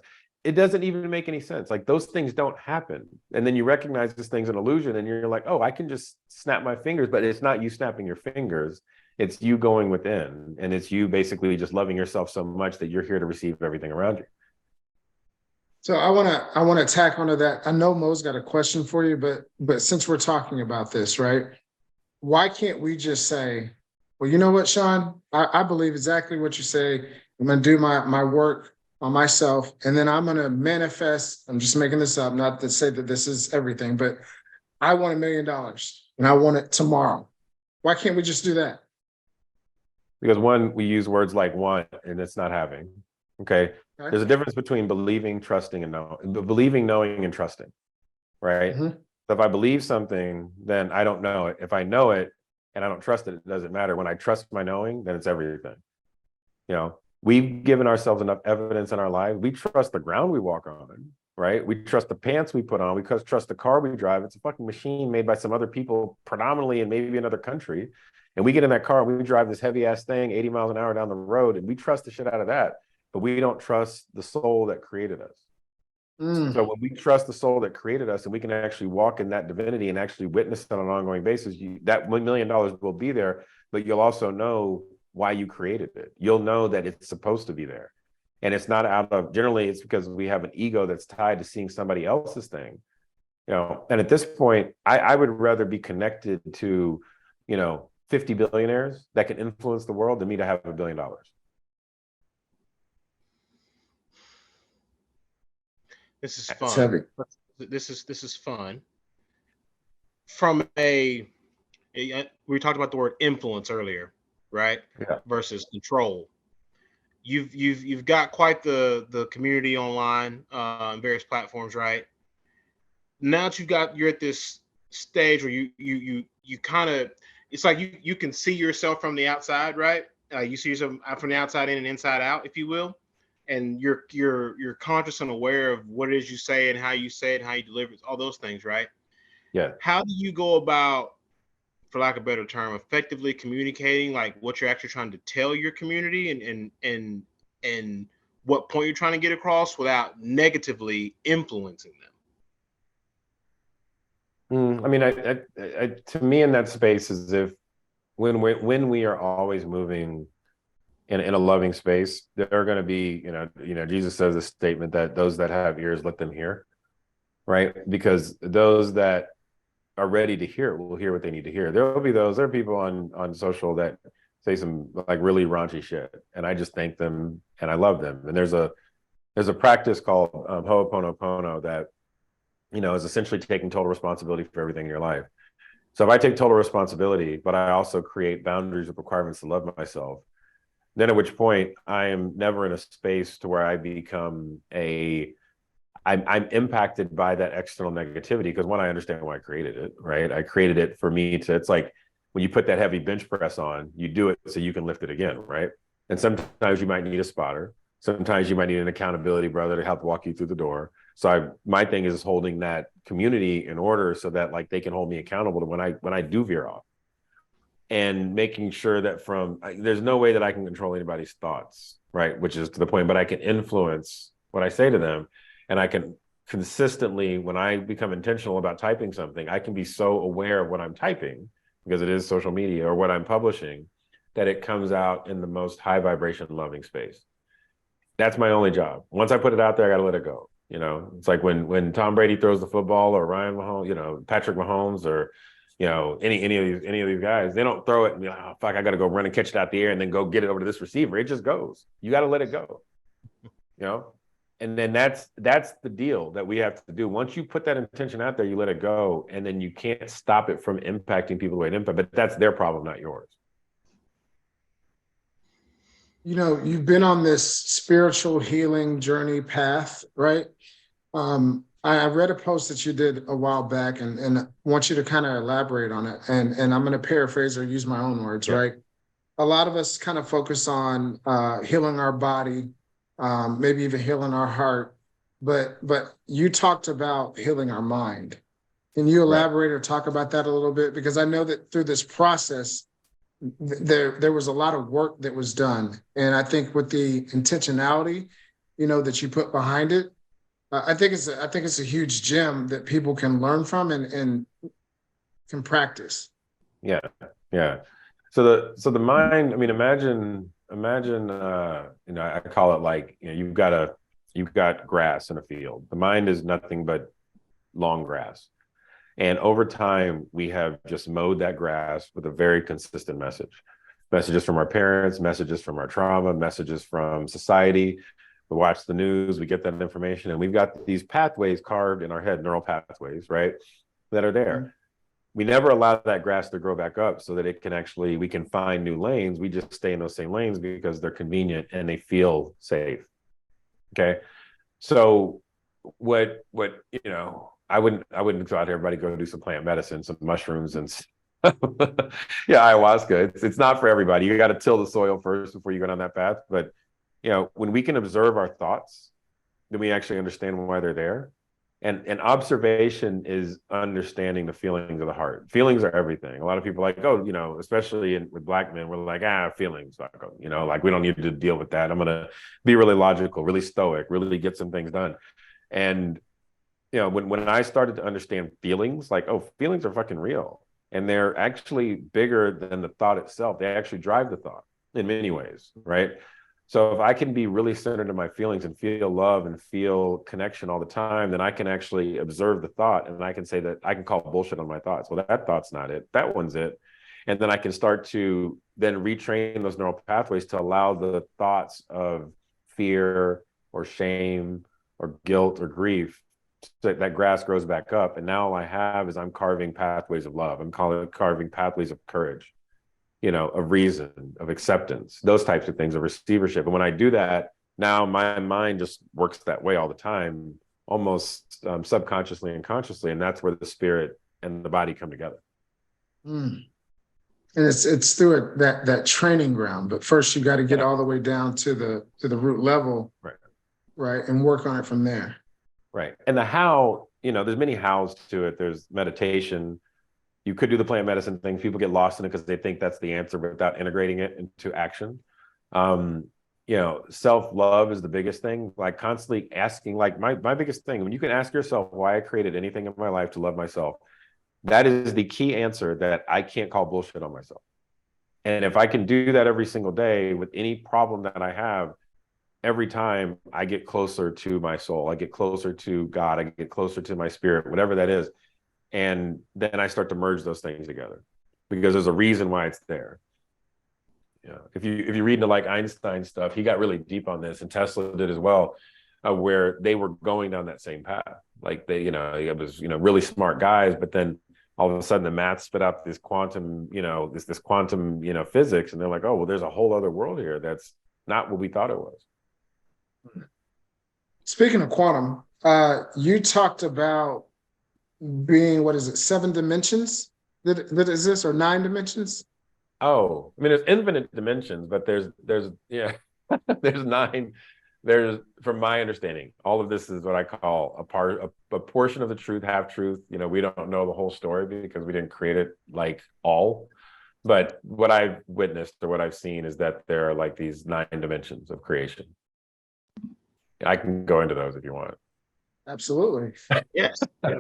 It doesn't even make any sense. Like those things don't happen. And then you recognize this thing's an illusion and you're like, oh, I can just snap my fingers, but it's not you snapping your fingers. It's you going within, and it's you basically just loving yourself so much that you're here to receive everything around you.
So I want to tack onto that. I know Mo's got a question for you, but since we're talking about this, right? Why can't we just say, well, you know what, Sean? I believe exactly what you say. I'm going to do my work on myself, and then I'm going to manifest. I'm just making this up, not to say that this is everything, but I want $1 million and I want it tomorrow. Why can't we just do that?
Because one, we use words like want, and it's not having. Okay. There's a difference between believing, trusting, and believing, knowing, and trusting. Right. Mm-hmm. So if I believe something, then I don't know it. If I know it and I don't trust it, it doesn't matter. When I trust my knowing, then it's everything. We've given ourselves enough evidence in our lives. We trust the ground we walk on, right? We trust the pants we put on. We trust the car we drive. It's a fucking machine made by some other people, predominantly in maybe another country. And we get in that car and we drive this heavy ass thing 80 miles an hour down the road, and we trust the shit out of that, but we don't trust the soul that created us. So when we trust the soul that created us and we can actually walk in that divinity and actually witness it on an ongoing basis, that $1 million will be there, but you'll also know why you created it. You'll know that it's supposed to be there. And it's not generally it's because we have an ego that's tied to seeing somebody else's thing. And at this point, I would rather be connected to, 50 billionaires that can influence the world than me to have $1 billion.
This is fun. This is fun. From we talked about the word influence earlier, right?
Yeah.
Versus control. you've got quite the community online on various platforms, right? Now that you're at this stage where you kind of, it's like you can see yourself from the outside, right? You see yourself from the outside in and inside out, if you will, and you're conscious and aware of what it is you say and how you say it, and how you deliver it, all those things, right?
Yeah.
How do you go about, for lack of a better term, effectively communicating like what you're actually trying to tell your community, and what point you're trying to get across without negatively influencing them?
I mean, to me, in that space is if when we are always moving in a loving space, there are going to be, Jesus says a statement that those that have ears, let them hear, right? Because those that are ready to hear it will hear what they need to hear. There are people on social that say some like really raunchy shit, and I just thank them and I love them. And there's a practice called Ho'oponopono that is essentially taking total responsibility for everything in your life. So if I take total responsibility, but I also create boundaries with requirements to love myself, then at which point I am never in a space to where I become I'm impacted by that external negativity, because one, I understand why I created it, right? I created it for me to, it's like when you put that heavy bench press on, you do it so you can lift it again, right? And sometimes you might need a spotter. Sometimes you might need an accountability brother to help walk you through the door. So my thing is holding that community in order so that like they can hold me accountable to when I do veer off, and making sure that there's no way that I can control anybody's thoughts, right? Which is to the point, but I can influence what I say to them. And I can consistently, when I become intentional about typing something, I can be so aware of what I'm typing, because it is social media, or what I'm publishing, that it comes out in the most high vibration loving space. That's my only job. Once I put it out there, I got to let it go. It's like when Tom Brady throws the football, or Ryan Mahomes, Patrick Mahomes, or any of these guys, they don't throw it and be like, oh fuck, I got to go run and catch it out the air and then go get it over to this receiver. It just goes. You got to let it go. And then that's the deal that we have to do. Once you put that intention out there, you let it go, and then you can't stop it from impacting people the way it impacts. But that's their problem, not yours.
You've been on this spiritual healing journey path, right? I read a post that you did a while back, and I want you to kind of elaborate on it. And I'm going to paraphrase or use my own words, yeah. Right? A lot of us kind of focus on healing our body, maybe even healing our heart, but you talked about healing our mind. Can you elaborate or talk about that a little bit? Because I know that through this process, there was a lot of work that was done, and I think with the intentionality, that you put behind it, I think it's a huge gem that people can learn from and can practice.
Yeah. So the mind. I mean, imagine. I call it like you've got grass in a field. The mind is nothing but long grass. And over time, we have just mowed that grass with a very consistent message. Messages from our parents, messages from our trauma, messages from society. We watch the news, we get that information, and we've got these pathways carved in our head, neural pathways, right, that are there. Mm-hmm. We never allow that grass to grow back up so that we can find new lanes. We just stay in those same lanes because they're convenient and they feel safe. Okay. So what I wouldn't go out here, everybody go do some plant medicine, some mushrooms and ayahuasca. It's not for everybody. You got to till the soil first before you go down that path. But when we can observe our thoughts, then we actually understand why they're there. And observation is understanding the feelings of the heart. Feelings are everything. A lot of people are like, especially with Black men, we're like, feelings, like we don't need to deal with that. I'm going to be really logical, really stoic, really get some things done. And, when I started to understand feelings, like, feelings are fucking real. And they're actually bigger than the thought itself. They actually drive the thought in many ways, right? So if I can be really centered in my feelings and feel love and feel connection all the time, then I can actually observe the thought, and I can say that I can call bullshit on my thoughts. Well, that thought's not it. That one's it. And then I can start to then retrain those neural pathways to allow the thoughts of fear or shame or guilt or grief, so that grass grows back up. And now all I have is I'm carving pathways of love. I'm carving pathways of courage. of reason, of acceptance, those types of things, of receivership. And when I do that, now my mind just works that way all the time, almost subconsciously and consciously. And that's where the spirit and the body come together.
Mm. And it's through that training ground. But first you got to get all the way down to the root level, right, and work on it from there.
Right. And the how, there's many hows to it. There's meditation. You could do the plant medicine thing. People get lost in it because they think that's the answer without integrating it into action. Self-love is the biggest thing. Like constantly asking, like my biggest thing, when you can ask yourself why I created anything in my life to love myself, that is the key answer that I can't call bullshit on myself. And if I can do that every single day with any problem that I have, every time I get closer to my soul, I get closer to God, I get closer to my spirit, whatever that is. And then I start to merge those things together because there's a reason why it's there. If you read into like Einstein stuff, he got really deep on this, and Tesla did as well, where they were going down that same path. Like it was really smart guys, but then all of a sudden the math spit out this quantum, this quantum, physics, and they're like, oh, well, there's a whole other world here that's not what we thought it was.
Speaking of quantum, you talked about being, what is it, 7 dimensions that exist, or 9 dimensions?
Oh, I mean, there's infinite dimensions, but there's there's 9. There's, from my understanding, all of this is what I call a portion of the truth, half truth. We don't know the whole story because we didn't create it like all. But what I've witnessed or what I've seen is that there are like these 9 dimensions of creation. I can go into those if you want.
Absolutely.
Yes.
All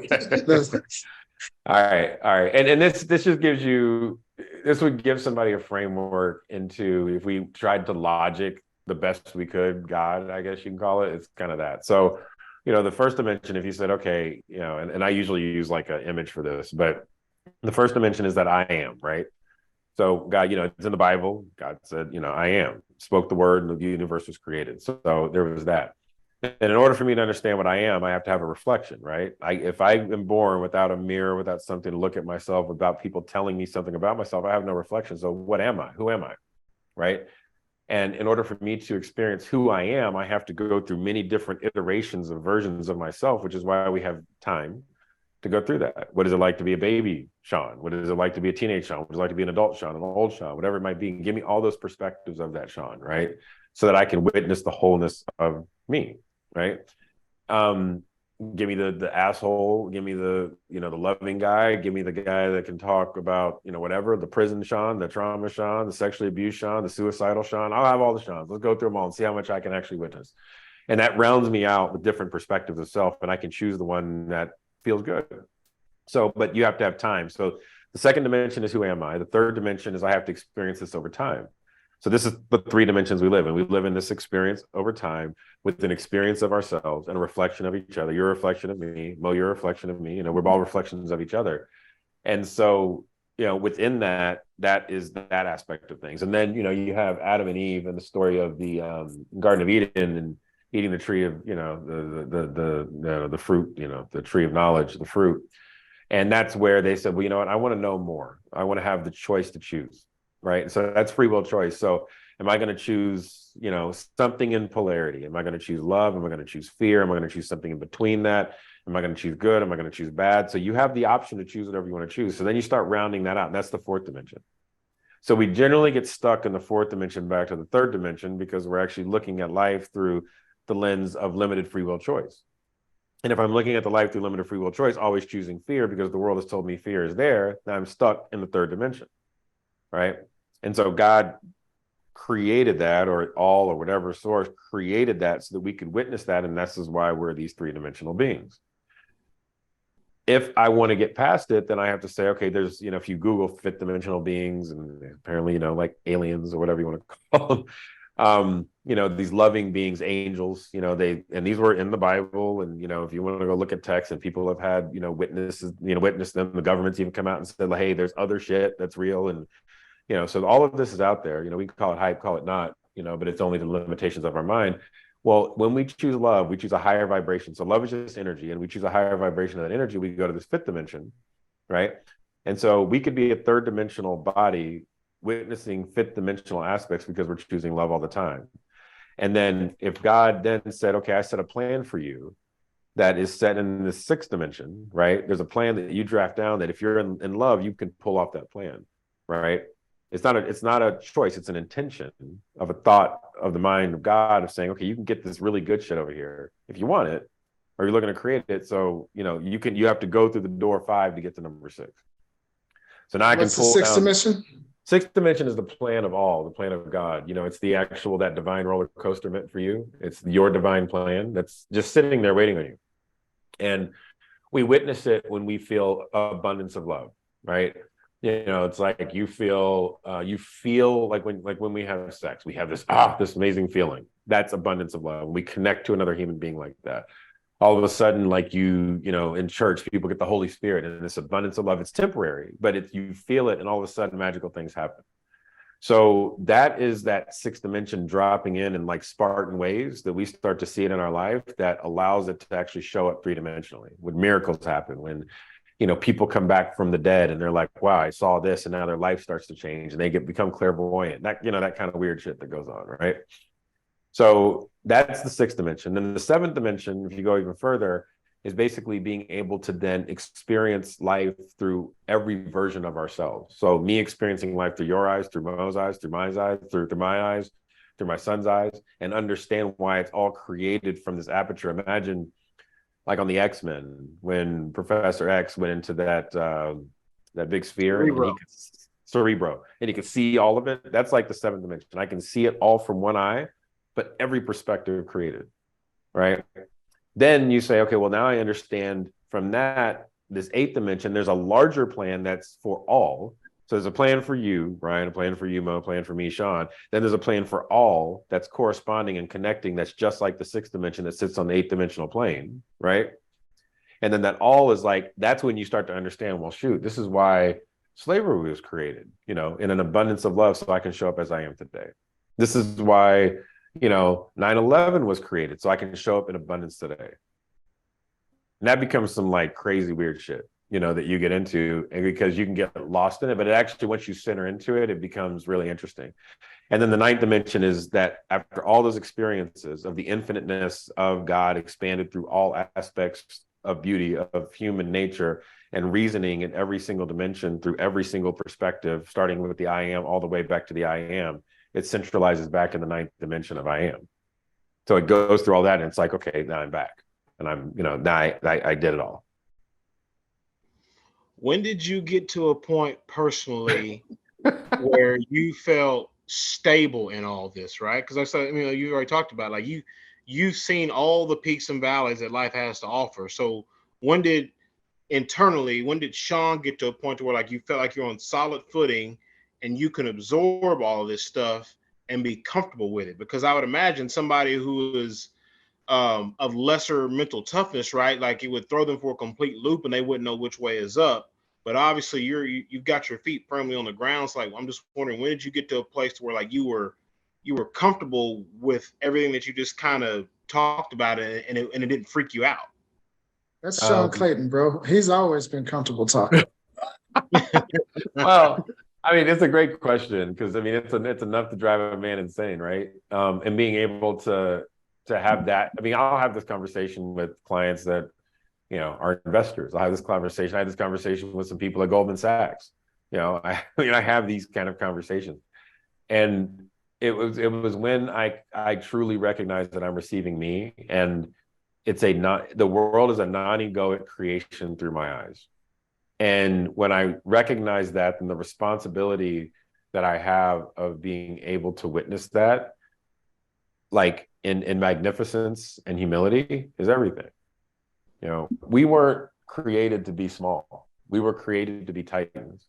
right. And this just gives you, this would give somebody a framework into, if we tried to logic the best we could, God, I guess you can call it, it's kind of that. So, the first dimension, if you said, okay, and I usually use like an image for this, but the first dimension is that I am, right? So God, it's in the Bible. God said, I am, spoke the word, and the universe was created. So there was that. And in order for me to understand what I am, I have to have a reflection, right? If I am born without a mirror, without something to look at myself, without people telling me something about myself, I have no reflection. So what am I? Who am I? Right? And in order for me to experience who I am, I have to go through many different iterations of versions of myself, which is why we have time to go through that. What is it like to be a baby Sean? What is it like to be a teenage Sean? What is it like to be an adult Sean, an old Sean, whatever it might be? Give me all those perspectives of that Sean, right? So that I can witness the wholeness of me, right? Give me the asshole, give me the the loving guy, give me the guy that can talk about whatever, the prison Sean, the trauma Sean, the sexually abused Sean, the suicidal Sean. I'll have all the Seans. Let's go through them all and see how much I can actually witness. And that rounds me out with different perspectives of self, and I can choose the one that feels good. So, but you have to have time. So the second dimension is who am I? The third dimension is I have to experience this over time. So this is the 3 dimensions we live in. We live in this experience over time with an experience of ourselves and a reflection of each other. You're a reflection of me, Mo, you're a reflection of me. We're all reflections of each other. And so, within that is that aspect of things. And then, you have Adam and Eve and the story of the Garden of Eden and eating the tree of, the fruit, the tree of knowledge, the fruit. And that's where they said, well, you know what? I want to know more. I want to have the choice to choose. Right. So that's free will choice. So am I going to choose, something in polarity? Am I going to choose love? Am I going to choose fear? Am I going to choose something in between that? Am I going to choose good? Am I going to choose bad? So you have the option to choose whatever you want to choose. So then you start rounding that out. And that's the 4th dimension. So we generally get stuck in the 4th dimension back to the 3rd dimension because we're actually looking at life through the lens of limited free will choice. And if I'm looking at the life through limited free will choice, always choosing fear because the world has told me fear is there, then I'm stuck in the 3rd dimension. Right. And so God created that, or all, or whatever source created that so that we could witness that. And this is why we're these 3-dimensional beings. If I want to get past it, then I have to say, okay, there's, if you Google 5th-dimensional beings, and apparently, like aliens or whatever you want to call them, these loving beings, angels, and these were in the Bible. And, if you want to go look at text, and people have had, witnesses, witnessed them, the government's even come out and said, hey, there's other shit that's real. And, so all of this is out there. We can call it hype, call it not, but it's only the limitations of our mind. Well, when we choose love, we choose a higher vibration. So love is just energy, and we choose a higher vibration of that energy. We go to this 5th dimension, right? And so we could be a 3rd dimensional body witnessing fifth dimensional aspects because we're choosing love all the time. And then if God then said, okay, I set a plan for you that is set in the sixth dimension, right? There's a plan that you draft down that if you're in love, you can pull off that plan, right? It's not a choice, it's an intention of a thought of the mind of God of saying, okay, you can get this really good shit over here if you want it, or you're looking to create it. So, you have to go through the door 5 to get to number 6. So now I can pull
the sixth
down.
dimension?
Sixth dimension is the plan of all, the plan of God. It's the actual, that divine roller coaster meant for you. It's your divine plan that's just sitting there waiting on you. And we witness it when we feel abundance of love, right? It's like you feel like when we have sex, we have this amazing feeling. That's abundance of love. We connect to another human being like that. All of a sudden, like in church, people get the Holy Spirit and this abundance of love. It's temporary, but you feel it, and all of a sudden, magical things happen. So that is that sixth dimension dropping in like Spartan waves that we start to see it in our life that allows it to actually show up 3-dimensionally. When miracles happen, when people come back from the dead and they're like, wow, I saw this, and now their life starts to change and they become clairvoyant. That that kind of weird shit that goes on, right? So that's the sixth dimension. Then the seventh dimension, if you go even further, is basically being able to then experience life through every version of ourselves. So me experiencing life through your eyes, through Mo's eyes, through my eyes, through my eyes, through my son's eyes, and understand why it's all created from this aperture. Imagine like on the X-Men, when Professor X went into that big sphere, Cerebro, and he could see all of it. That's like the seventh dimension. I can see it all from one eye, but every perspective created, right? Then you say, okay, well, now I understand from this eighth dimension, there's a larger plan that's for all. So there's a plan for you, Brian, a plan for you, Mo, a plan for me, Sean. Then there's a plan for all that's corresponding and connecting. That's just like the sixth dimension that sits on the eighth dimensional plane, right? And then that all is like, that's when you start to understand, well, shoot, this is why slavery was created, in an abundance of love, so I can show up as I am today. This is why 9/11 was created, so I can show up in abundance today. And that becomes some like crazy weird shit, that you get into, and because you can get lost in it, but it actually, once you center into it, it becomes really interesting. And then the ninth dimension is that after all those experiences of the infiniteness of God expanded through all aspects of beauty, of human nature, and reasoning in every single dimension through every single perspective, starting with the I am all the way back to the I am, it centralizes back in the ninth dimension of I am. So it goes through all that, and it's like, okay, now I'm back, and I'm, now I did it all.
When did you get to a point personally where you felt stable in all this, right? Because I said, you already talked about like you've seen all the peaks and valleys that life has to offer. So when did Sean get to a point where like you felt like you're on solid footing and you can absorb all of this stuff and be comfortable with it? Because I would imagine somebody who is of lesser mental toughness, right? Like it would throw them for a complete loop and they wouldn't know which way is up. But obviously you've got your feet firmly on the ground. So like, I'm just wondering, when did you get to a place where like you were comfortable with everything that you just kind of talked about and it didn't freak you out?
That's Sean Clayton, bro. He's always been comfortable talking.
Well, I mean, it's a great question, because I mean, it's enough to drive a man insane, right? And being able to have that. I mean, I'll have this conversation with clients that are investors. I had this conversation with some people at Goldman Sachs. I have these kind of conversations, and it was when I truly recognized that I'm receiving me, and the world is a non-egoic creation through my eyes. And when I recognize that, then the responsibility that I have of being able to witness that, like in magnificence and humility, is everything. We weren't created to be small. We were created to be titans.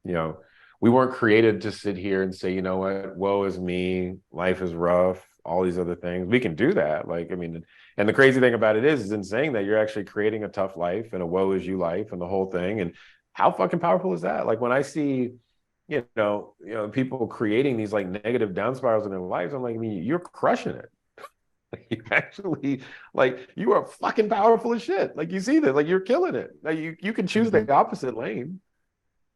We weren't created to sit here and say, you know what, woe is me, life is rough, all these other things. We can do that. Like, I mean, and the crazy thing about it is in saying that, you're actually creating a tough life and a woe is you life and the whole thing. And how fucking powerful is that? Like when I see, people creating these like negative down spirals in their lives, I'm like, I mean, you're crushing it. You actually, like, you are fucking powerful as shit. Like, you see this, like, you're killing it. Like, you can choose the opposite lane.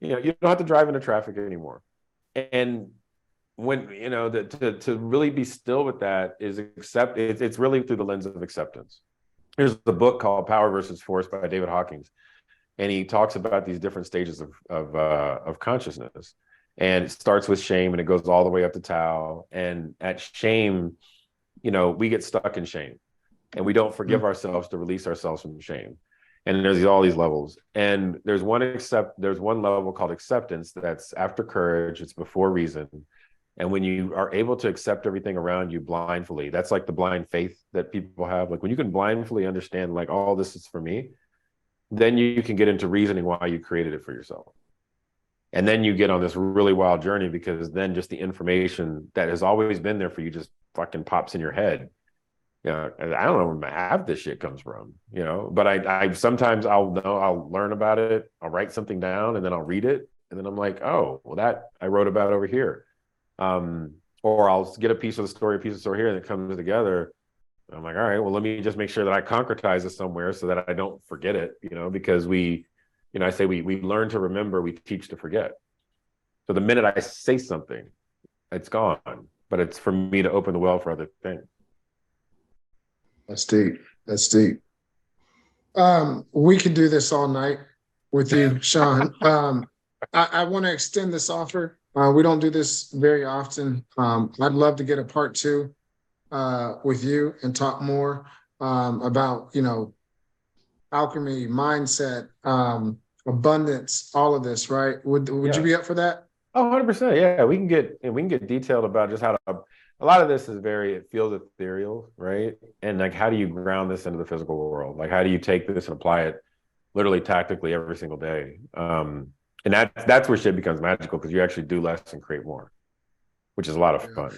You don't have to drive into traffic anymore. And when, you know, to really be still with that is it's really through the lens of acceptance. There's the book called Power versus Force by David Hawkins, and he talks about these different stages of consciousness. And it starts with shame and it goes all the way up to Tao. And at shame, you know, we get stuck in shame and we don't forgive ourselves to release ourselves from shame. And there's all these levels. And there's one level called acceptance that's after courage, it's before reason. And when you are able to accept everything around you blindly, that's like the blind faith that people have. Like when you can blindly understand, like, all this is for me, then you can get into reasoning why you created it for yourself. And then you get on this really wild journey, because then just the information that has always been there for you just fucking pops in your head. You know, I don't know where half this shit comes from, you know, but I sometimes I'll learn about it. I'll write something down and then I'll read it. And then I'm like, oh, well, that I wrote about over here. Or I'll get a piece of the story here, and it comes together. I'm like, all right, well, let me just make sure that I concretize it somewhere so that I don't forget it, you know, because we, you know, I say we learn to remember, we teach to forget. So the minute I say something, it's gone, but it's for me to open the well for other things.
That's deep. That's deep. We could do this all night with you, Sean. I want to extend this offer. We don't do this very often. I'd love to get a part 2 with you and talk more about, you know, alchemy, mindset, abundance, all of this, right? Would you be up for that?
Oh, 100%. Yeah, we can get detailed about just how to. A lot of this is it feels ethereal, right? And like, how do you ground this into the physical world? Like, how do you take this and apply it literally tactically every single day? And that's where shit becomes magical, because you actually do less and create more, which is a lot of fun.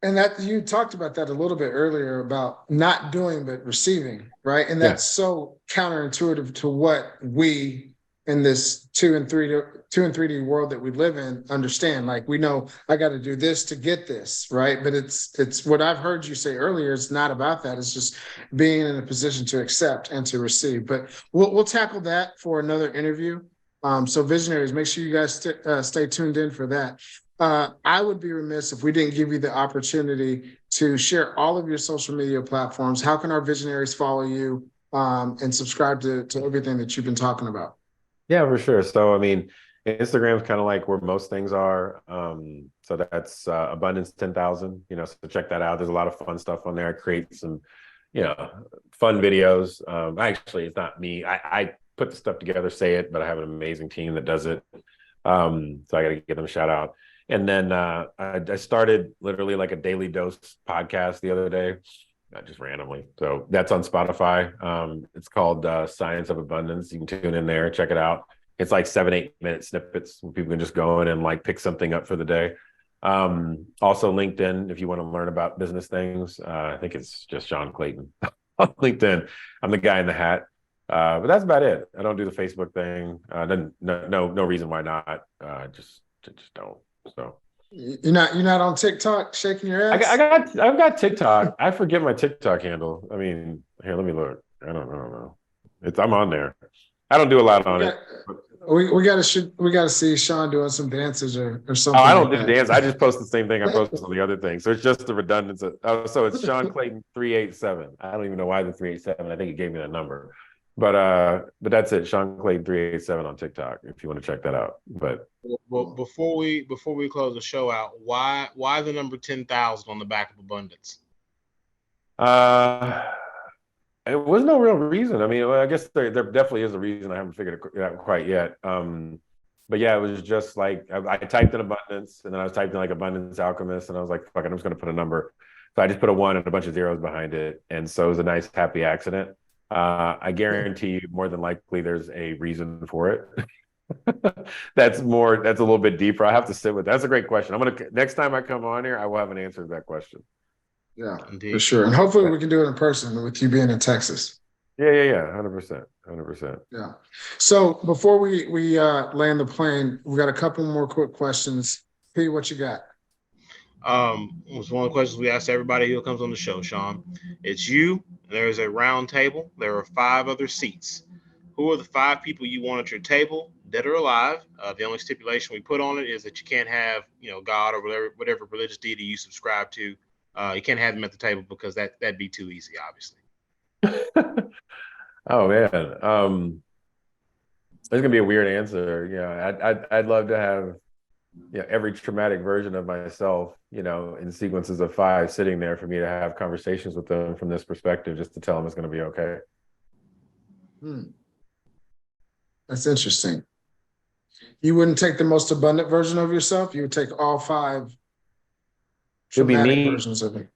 And that you talked about that a little bit earlier about not doing but receiving, right? And that's so counterintuitive to what we in this 2 and 3D world that we live in understand. Like, we know I got to do this to get this, right? But it's what I've heard you say earlier. It's not about that. It's just being in a position to accept and to receive. But we'll tackle that for another interview. So visionaries, make sure you guys stay tuned in for that. I would be remiss if we didn't give you the opportunity to share all of your social media platforms. How can our visionaries follow you and subscribe to everything that you've been talking about?
Yeah, for sure. So, I mean, Instagram is kind of like where most things are. So that's Abundance 10,000, you know, so check that out. There's a lot of fun stuff on there. I create some, you know, fun videos. Actually, it's not me. I put the stuff together, say it, but I have an amazing team that does it. So I got to give them a shout out. And then I started literally like a daily dose podcast the other day, just randomly. So that's on Spotify. It's called Science of Abundance. You can tune in there, check it out. It's like 7-8 minute snippets where people can just go in and like pick something up for the day. Also LinkedIn, if you want to learn about business things. I think it's just Sean Clayton on LinkedIn. I'm the guy in the hat. But that's about it. I don't do the Facebook thing. No reason why not. Just don't. So
you're not on TikTok shaking your ass?
I've got TikTok. I forget my TikTok handle. I mean, here, let me look. I don't know. I'm on there. I don't do a lot on it.
We got to see Sean doing some dances or something.
Oh, I don't do dance. I just post the same thing I post on the other thing. So it's just the redundancy. So it's Sean Clayton 387. I don't even know why the 387. I think it gave me that number. But that's it. Sean Clayton 387 on TikTok, if you want to check that out. But
well, before we close the show out, why the number 10,000 on the back of Abundance?
It was no real reason. I mean, I guess there definitely is a reason. I haven't figured it out quite yet. But yeah, it was just like I typed in abundance, and then I was typing like abundance alchemist, and I was like, fuck it, I'm just gonna put a number. So I just put a 1 and a bunch of zeros behind it, and so it was a nice happy accident. I guarantee you, more than likely, there's a reason for it. That's a little bit deeper. I have to sit with. That's a great question. Next time I come on here, I will have an answer to that question.
Yeah, indeed. For sure. And hopefully we can do it in person with you being in Texas.
Yeah. 100%.
Yeah. So before we land the plane, we got a couple more quick questions. P, what you got?
It was one of the questions we asked everybody who comes on the show, Sean. It's you. There is a round table. There are 5 other seats. Who are the 5 people you want at your table, dead or alive. The only stipulation we put on it is that you can't have, God or whatever religious deity you subscribe to. You can't have them at the table because that'd be too easy, obviously.
Oh man, it's gonna be a weird answer. I'd love to have every traumatic version of myself, in sequences of 5 sitting there for me to have conversations with them from this perspective, just to tell them it's going to be okay.
That's interesting. You wouldn't take the most abundant version of yourself. You would take all 5 traumatic versions of it.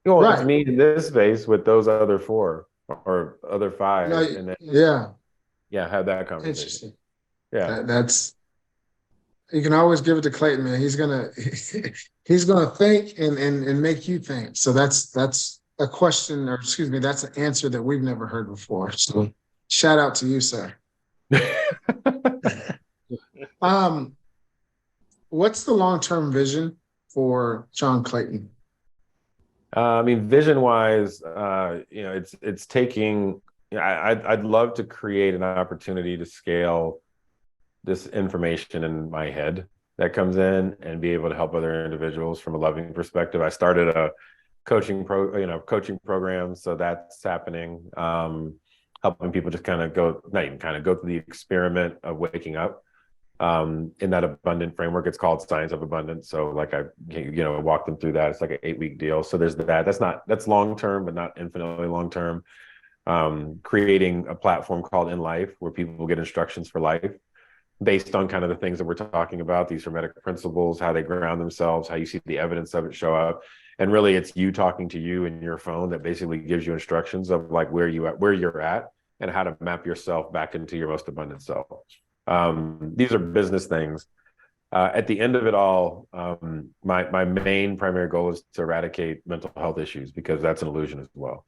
Well, right. It's me in this space with those other 4 or other 5, and then have that conversation.
Interesting. Yeah, that's. You can always give it to Clayton, man. He's gonna think and make you think. So that's a question, or excuse me, that's an answer that we've never heard before. So shout out to you, sir. What's the long-term vision for Sean Clayton?
Vision-wise, it's taking. I'd love to create an opportunity to scale this information in my head that comes in and be able to help other individuals from a loving perspective. I started a coaching program, so that's happening. Helping people just go through the experiment of waking up in that abundant framework. It's called Science of Abundance. So like I walk them through that. It's like an 8-week deal. So there's that's long-term, but not infinitely long-term. Creating a platform called In Life, where people get instructions for life based on kind of the things that we're talking about, these hermetic principles, how they ground themselves, how you see the evidence of it show up. And really it's you talking to you in your phone that basically gives you instructions of like where you're at and how to map yourself back into your most abundant self. These are business things. At the end of it all, my main primary goal is to eradicate mental health issues, because that's an illusion as well.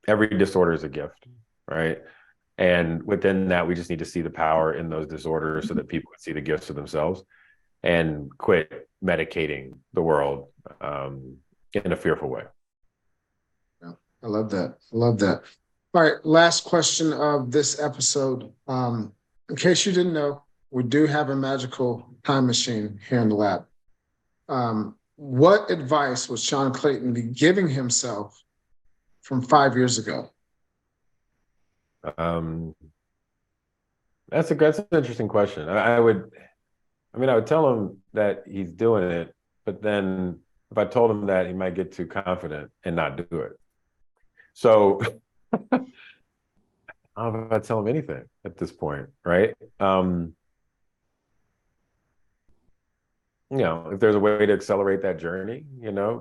Every disorder is a gift, right? And within that, we just need to see the power in those disorders so that people can see the gifts of themselves and quit medicating the world in a fearful way.
Yeah, I love that. All right, last question of this episode. In case you didn't know, we do have a magical time machine here in the lab. What advice would Sean Clayton be giving himself from 5 years ago?
That's an interesting question. I would tell him that he's doing it, but then if I told him that, he might get too confident and not do it. So I don't know if I tell him anything at this point, right? If there's a way to accelerate that journey,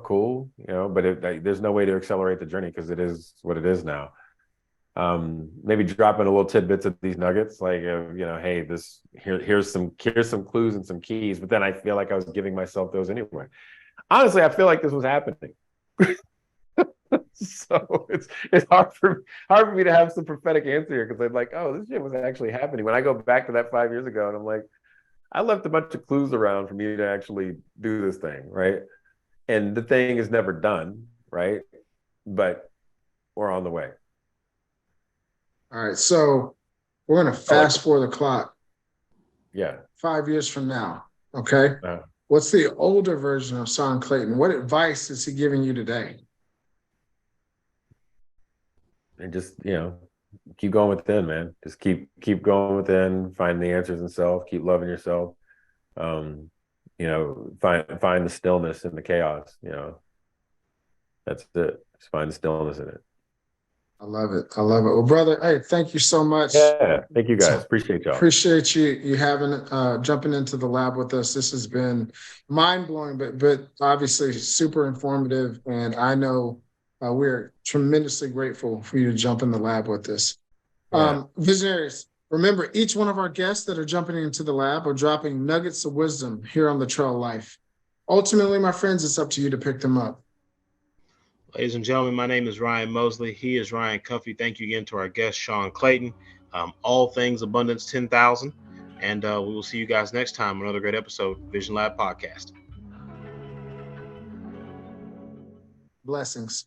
cool, but there's no way to accelerate the journey because it is what it is now. Maybe dropping a little tidbits of these nuggets, like hey, here's some clues and some keys, but then I feel like I was giving myself those anyway. Honestly, I feel like this was happening. So it's hard for me to have some prophetic answer here, because I'm like, oh, this shit was actually happening. When I go back to that 5 years ago, and I'm like, I left a bunch of clues around for me to actually do this thing, right? And the thing is never done, right? But we're on the way.
All right, so we're going to fast forward the clock.
Yeah.
5 years from now, okay? What's the older version of Sean Clayton? What advice is he giving you today?
And just, keep going within, man. Just keep going within, find the answers in self, keep loving yourself. Find the stillness in the chaos, That's it. Just find the stillness in it.
I love it. Well, brother, hey, thank you so much.
Yeah, thank you guys. Appreciate y'all.
Appreciate you having jumping into the lab with us. This has been mind-blowing, but obviously super informative. And I know we're tremendously grateful for you to jump in the lab with us. Yeah. Visionaries, remember, each one of our guests that are jumping into the lab are dropping nuggets of wisdom here on the Trail of Life. Ultimately, my friends, it's up to you to pick them up.
Ladies and gentlemen, my name is Ryan Mosley. He is Ryan Cuffey. Thank you again to our guest, Sean Clayton. All things abundance 10,000. And we will see you guys next time on another great episode of Vision Lab Podcast.
Blessings.